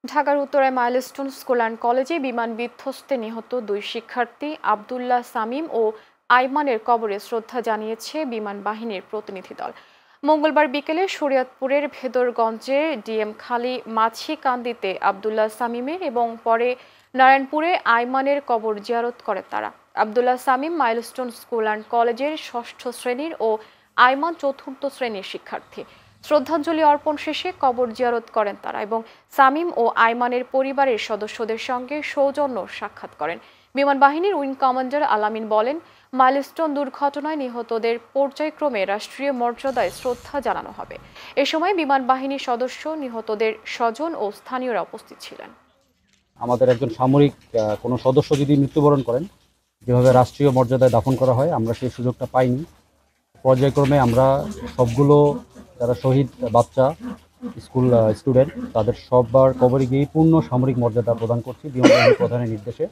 ঢাকার উত্তরায় milestone school and কলেজে বিমান বিধ্বস্তে নিহত দুই শিক্ষার্থী আবদুল্লাহ সামিম ও আইমানের কবরে শ্রদ্ধা জানিয়েছে বিমান বাহিনীর প্রতিনিধি দল। মঙ্গলবার বিকেলে শরীয়তপুরের ভেদরগঞ্জে ডিএম খালি মাছিকান্দিতে আবদুল্লাহ সামিমের এবং পরে নারায়ণপুরে আইমানের কবর জিয়ারত করে তারা। Abdullah Samim milestone school and কলেজের ষষ্ঠ শ্রেণীর ও আইমান চতুর্থ শ্রেণীর শিক্ষার্থী। শ্রদ্ধাঞ্জলি অর্পণ শেষে কবর জিয়ারত করেন তারা এবং সামিম ও আইমানের পরিবারের সদস্যদের সঙ্গে সৌজন্য সাক্ষাৎ করেন। বিমান বাহিনীর উইং কমান্ডার আলামিন বলেন, মাইলস্টোন দুর্ঘটনায় নিহতদের পর্যায়ক্রমে রাষ্ট্রীয় মর্যাদায় শ্রদ্ধা জানানো হবে। এ সময় বিমান বাহিনীর সদস্য, নিহতদের স্বজন ও স্থানীয়রা উপস্থিত ছিলেন। আমাদের একজন সামরিক কোনো সদস্য যদি মৃত্যুবরণ করেন, যেভাবে রাষ্ট্রীয় মর্যাদায় দাফন করা হয়, আমরা সেই সুযোগটা পাইনি। পর্যায়ক্রমে আমরা সবগুলো যারা শহীদ বাচ্চা স্কুল স্টুডেন্ট তাদের সবার কবরে গিয়ে পূর্ণ সামরিক মর্যাদা প্রদান করছি বিমান বাহিনী প্রধানের নির্দেশে।